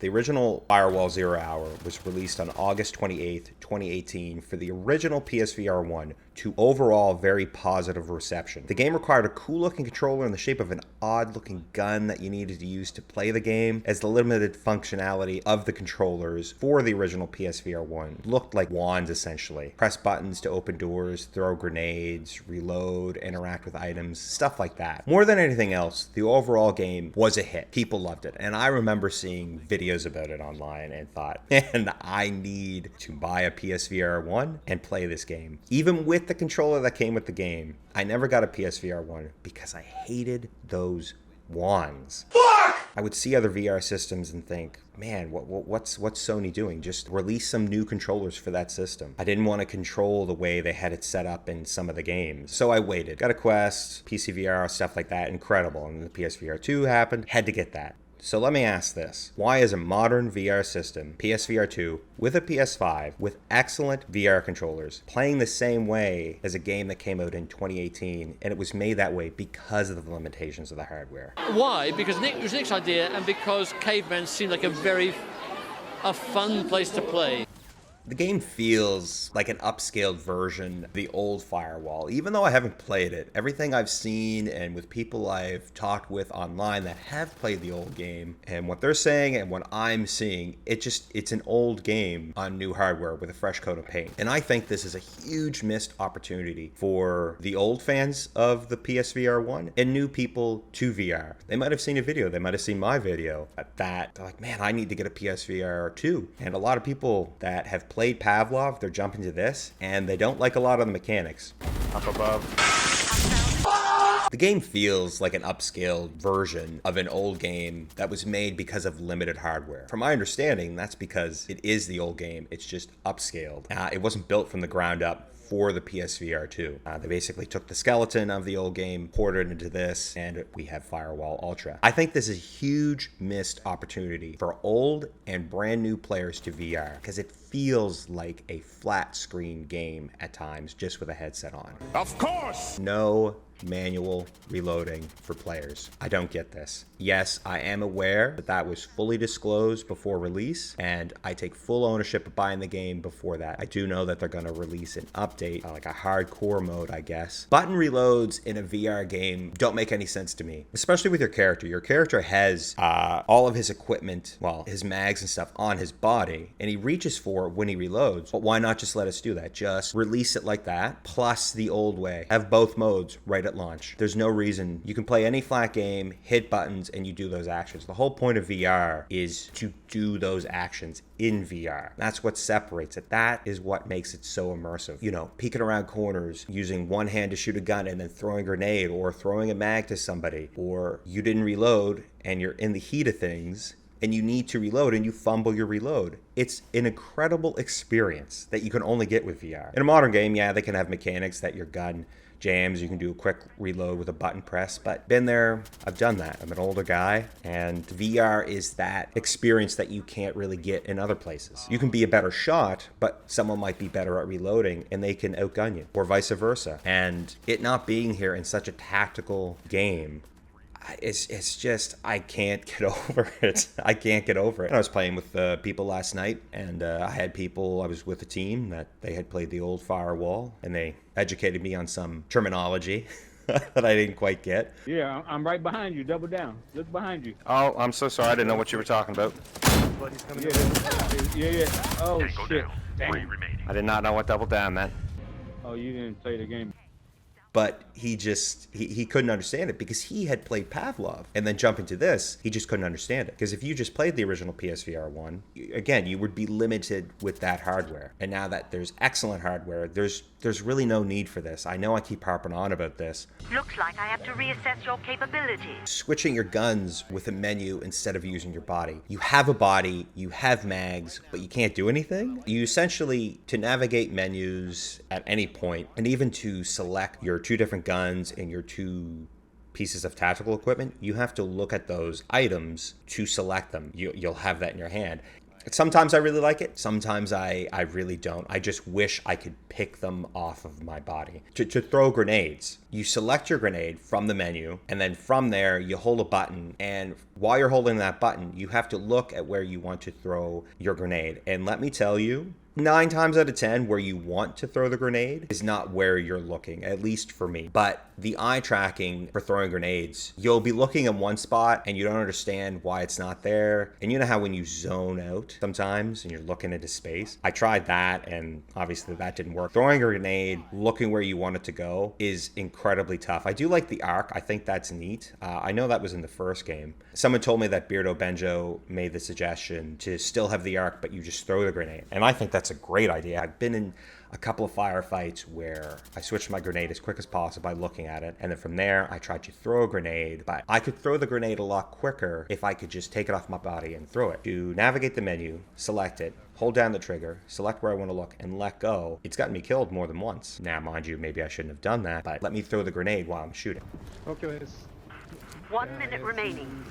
The original Firewall Zero Hour was released on August 28th, 2018 for the original PSVR 1 to overall very positive reception. The game required a cool-looking controller in the shape of an odd-looking gun that you needed to use to play the game, as the limited functionality of the controllers for the original PSVR 1 looked like wands, essentially. Press buttons to open doors, throw grenades, reload, interact with items, stuff like that. More than anything else, the overall game was a hit. People loved it, and I remember seeing videos about it online and thought, man, I need to buy a PSVR 1 and play this game. Even with the controller that came with the game, I never got a PSVR 1 because I hated those wands. Fuck! I would see other VR systems and think, man, what's Sony doing? Just release some new controllers for that system. I didn't want to control the way they had it set up in some of the games. So I waited. Got a Quest, PCVR, stuff like that. Incredible. And the PSVR 2 happened. Had to get that. So let me ask this. Why is a modern VR system, PSVR 2, with a PS5, with excellent VR controllers, playing the same way as a game that came out in 2018, and it was made that way because of the limitations of the hardware? Why? Because it was Nick's idea, and because Caveman seemed like a fun place to play. The game feels like an upscaled version of the old Firewall. Even though I haven't played it, everything I've seen and with people I've talked with online that have played the old game and what they're saying and what I'm seeing, it's an old game on new hardware with a fresh coat of paint. And I think this is a huge missed opportunity for the old fans of the PSVR 1 and new people to VR. They might have seen a video, they might have seen my video that they're like, man, I need to get a PSVR 2. And a lot of people that have played Pavlov, they're jumping to this, and they don't like a lot of the mechanics. Up above. The game feels like an upscaled version of an old game that was made because of limited hardware. From my understanding, that's because it is the old game, it's just upscaled. It wasn't built from the ground up for the PSVR 2. They basically took the skeleton of the old game, ported it into this, and we have Firewall Ultra. I think this is a huge missed opportunity for old and brand new players to VR, because it feels like a flat screen game at times, just with a headset on. Of course! No manual reloading for players. I don't get this. Yes, I am aware that that was fully disclosed before release, and I take full ownership of buying the game before that. I do know that they're going to release an update, like a hardcore mode, I guess. Button reloads in a VR game don't make any sense to me, especially with your character. Your character has all of his equipment, well, his mags and stuff on his body, and he reaches for it when he reloads. But why not just let us do that? Just release it like that, plus the old way. Have both modes right at launch. There's no reason. You can play any flat game, hit buttons, and you do those actions. The whole point of VR is to do those actions in VR. That's what separates it. That is what makes it so immersive. You know, peeking around corners, using one hand to shoot a gun and then throwing a grenade, or throwing a mag to somebody, or you didn't reload and you're in the heat of things and you need to reload and you fumble your reload. It's an incredible experience that you can only get with VR. In a modern game, yeah, they can have mechanics that your gun jams, you can do a quick reload with a button press, but been there, I've done that. I'm an older guy, and VR is that experience that you can't really get in other places. You can be a better shot, but someone might be better at reloading and they can outgun you, or vice versa. And it not being here in such a tactical game, it's just, I can't get over it. I can't get over it. I was playing with people last night, and I was with a team that they had played the old Firewall, and they educated me on some terminology that I didn't quite get. Yeah, I'm right behind you. Double down. Look behind you. Oh, I'm so sorry. I didn't know what you were talking about. Yeah. Oh, shit. Damn. I did not know what double down meant. Oh, you didn't play the game. But he couldn't understand it because he had played Pavlov, and then jump into this, he just couldn't understand it. Because if you just played the original PSVR 1, again, you would be limited with that hardware. And now that there's excellent hardware, there's really no need for this. I know I keep harping on about this. Looks like I have to reassess your capabilities. Switching your guns with a menu instead of using your body. You have a body, you have mags, but you can't do anything? You essentially, to navigate menus at any point, and even to select your two different guns and your two pieces of tactical equipment, you have to look at those items to select them. You'll have that in your hand. Sometimes I really like it. Sometimes I really don't. I just wish I could pick them off of my body. To throw grenades, you select your grenade from the menu, and then from there, you hold a button. And while you're holding that button, you have to look at where you want to throw your grenade. And let me tell you, 9 times out of 10, where you want to throw the grenade is not where you're looking, at least for me. But the eye tracking for throwing grenades, you'll be looking in one spot and you don't understand why it's not there. And you know how when you zone out sometimes and you're looking into space? I tried that and obviously that didn't work. Throwing a grenade, looking where you want it to go is incredibly tough. I do like the arc. I think that's neat. I know that was in the first game. Someone told me that Beardo Benjo made the suggestion to still have the arc, but you just throw the grenade. And I think that's a great idea. I've been in a couple of firefights where I switched my grenade as quick as possible by looking at it, and then from there I tried to throw a grenade, but I could throw the grenade a lot quicker if I could just take it off my body and throw it. To navigate the menu, select it, hold down the trigger, select where I want to look, and let go. It's gotten me killed more than once. Now, mind you, maybe I shouldn't have done that, but let me throw the grenade while I'm shooting. Okay. 1 minute remaining.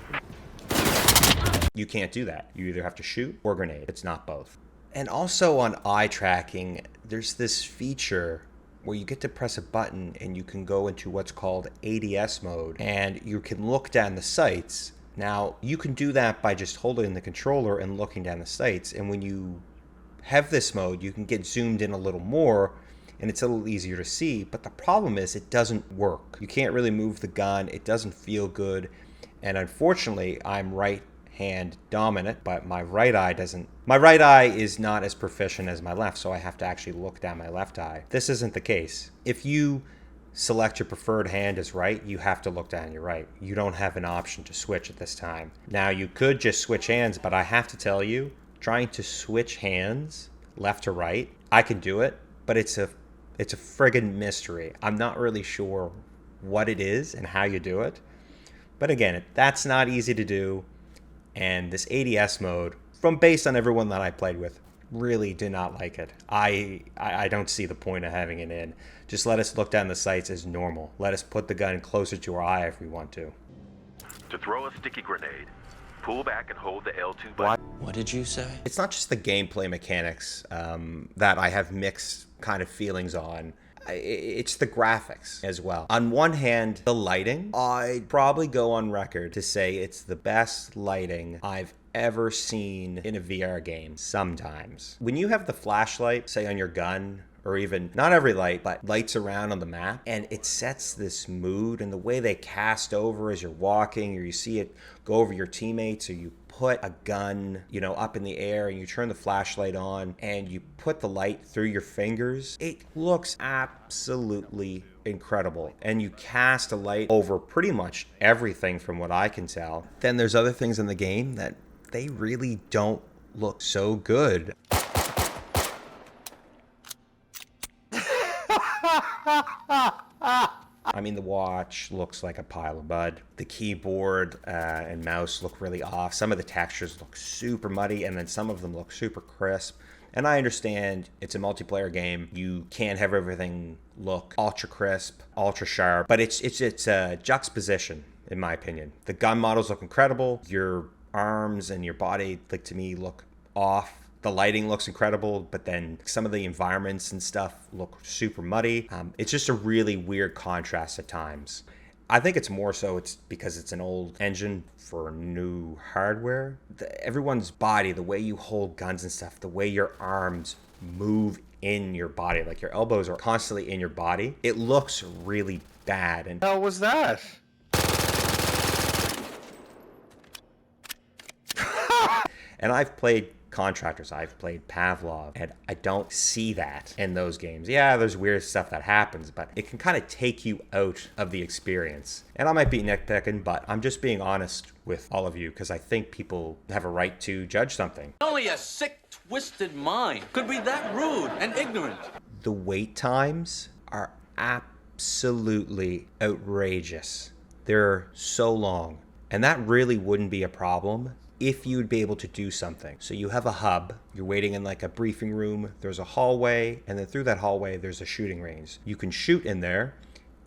You can't do that. You either have to shoot or grenade. It's not both. And also on eye tracking, there's this feature where you get to press a button and you can go into what's called ADS mode and you can look down the sights. Now, you can do that by just holding the controller and looking down the sights. And when you have this mode, you can get zoomed in a little more and it's a little easier to see. But the problem is it doesn't work. You can't really move the gun. It doesn't feel good. And unfortunately, I'm right hand dominant, but my right eye is not as proficient as my left, so I have to actually look down my left eye. This isn't the case. If you select your preferred hand as right, you have to look down your right. You don't have an option to switch at this time. Now, you could just switch hands, but I have to tell you, trying to switch hands left to right, I can do it, but it's a friggin' mystery. I'm not really sure what it is and how you do it. But again, that's not easy to do. And this ADS mode, from based on everyone that I played with, really did not like it. I don't see the point of having it in. Just let us look down the sights as normal. Let us put the gun closer to our eye if we want to. To throw a sticky grenade, pull back and hold the L2 button. What did you say? It's not just the gameplay mechanics that I have mixed kind of feelings on. It's the graphics as well. On one hand, the lighting, I'd probably go on record to say it's the best lighting I've ever seen in a VR game sometimes. When you have the flashlight, say on your gun, or even, not every light, but lights around on the map, and it sets this mood, and the way they cast over as you're walking, or you see it go over your teammates, or you put a gun, up in the air and you turn the flashlight on and you put the light through your fingers, it looks absolutely incredible. And you cast a light over pretty much everything from what I can tell. Then there's other things in the game that they really don't look so good. I mean, the watch looks like a pile of mud. The keyboard and mouse look really off. Some of the textures look super muddy, and then some of them look super crisp. And I understand it's a multiplayer game. You can't have everything look ultra crisp, ultra sharp, but it's a juxtaposition, in my opinion. The gun models look incredible. Your arms and your body, to me, look off. The lighting looks incredible, but then some of the environments and stuff look super muddy. It's just a really weird contrast at times. I think it's more so it's because it's an old engine for new hardware. Everyone's body, the way you hold guns and stuff, the way your arms move in your body, like your elbows are constantly in your body, it looks really bad. And What the hell was that? And I've played Contractors, I've played Pavlov, and I don't see that in those games. Yeah, there's weird stuff that happens, but it can kind of take you out of the experience. And I might be nitpicking, but I'm just being honest with all of you because I think people have a right to judge something. Only a sick, twisted mind could be that rude and ignorant. The wait times are absolutely outrageous. They're so long. And that really wouldn't be a problem if you'd be able to do something. So you have a hub, you're waiting in like a briefing room, there's a hallway, and then through that hallway there's a shooting range. You can shoot in there,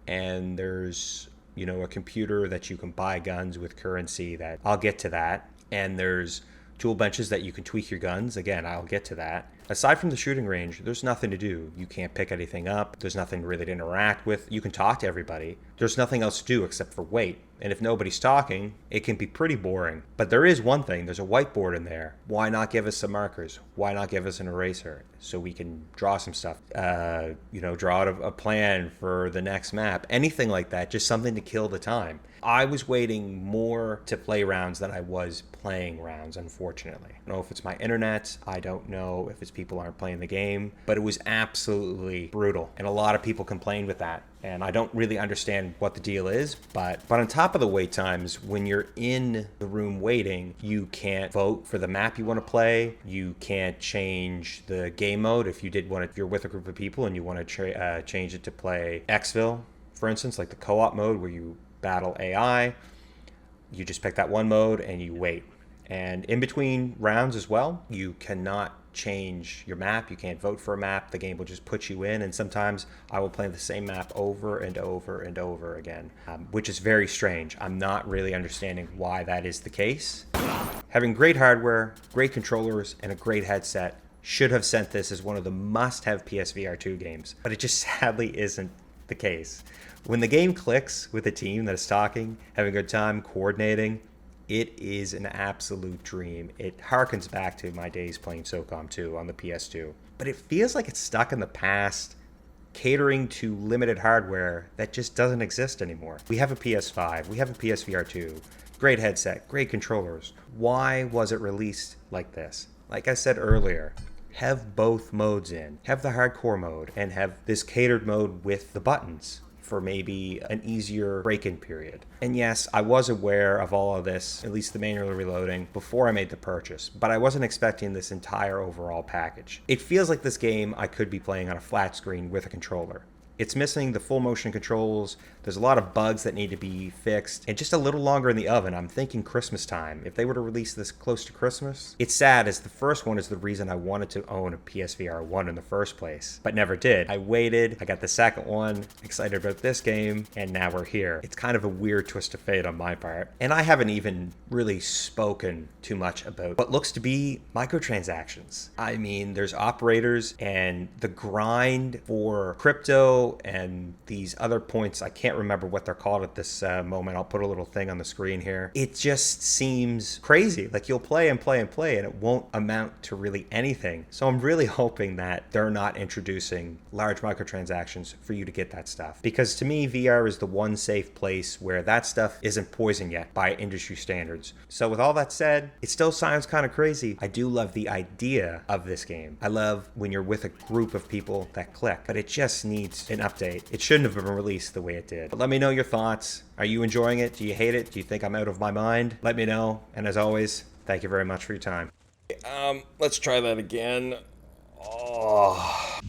and there's, a computer that you can buy guns with currency that, I'll get to that. And there's tool benches that you can tweak your guns. Again, I'll get to that. Aside from the shooting range, there's nothing to do. You can't pick anything up. There's nothing really to interact with. You can talk to everybody. There's nothing else to do except for wait. And if nobody's talking, it can be pretty boring. But there is one thing. There's a whiteboard in there. Why not give us some markers? Why not give us an eraser so we can draw some stuff? Draw out a plan for the next map. Anything like that. Just something to kill the time. I was waiting more to play rounds than I was playing rounds, unfortunately. I don't know if it's my internet. I don't know if it's people aren't playing the game. But it was absolutely brutal. And a lot of people complained with that. And I don't really understand what the deal is. But on top of the wait times, when you're in the room waiting, you can't vote for the map you want to play. You can't change the game mode if you're with a group of people and you want to change it to play Xville, for instance, like the co-op mode where you battle AI. You just pick that one mode and you wait. And in between rounds as well, you cannot change your map. You can't vote for a map. The game will just put you in. And sometimes I will play the same map over and over and over again, which is very strange. I'm not really understanding why that is the case. Having great hardware, great controllers, and a great headset should have sent this as one of the must-have PSVR 2 games, but it just sadly isn't the case. When the game clicks with a team that is talking, having a good time, coordinating, it is an absolute dream. It harkens back to my days playing SOCOM 2 on the PS2. But it feels like it's stuck in the past, catering to limited hardware that just doesn't exist anymore. We have a PS5, we have a PSVR 2, great headset, great controllers. Why was it released like this? Like I said earlier, have both modes in. Have the hardcore mode and have this catered mode with the buttons for maybe an easier break-in period. And yes, I was aware of all of this, at least the manual reloading, before I made the purchase, but I wasn't expecting this entire overall package. It feels like this game I could be playing on a flat screen with a controller. It's missing the full motion controls. There's a lot of bugs that need to be fixed, and just a little longer in the oven. I'm thinking Christmas time. If they were to release this close to Christmas, it's sad as the first one is the reason I wanted to own a PSVR 1 in the first place, but never did. I waited, I got the second one, excited about this game, and now we're here. It's kind of a weird twist of fate on my part. And I haven't even really spoken too much about what looks to be microtransactions. I mean, there's operators and the grind for crypto and these other points. I can't remember what they're called at this moment. I'll put a little thing on the screen here. It just seems crazy. Like you'll play and play and play and it won't amount to really anything. So I'm really hoping that they're not introducing large microtransactions for you to get that stuff. Because to me, VR is the one safe place where that stuff isn't poisoned yet by industry standards. So with all that said, it still sounds kind of crazy. I do love the idea of this game. I love when you're with a group of people that click, but it just needs an update. It shouldn't have been released the way it did. But let me know your thoughts. Are you enjoying it? Do you hate it? Do you think I'm out of my mind? Let me know. And as always, thank you very much for your time. Let's try that again. Oh.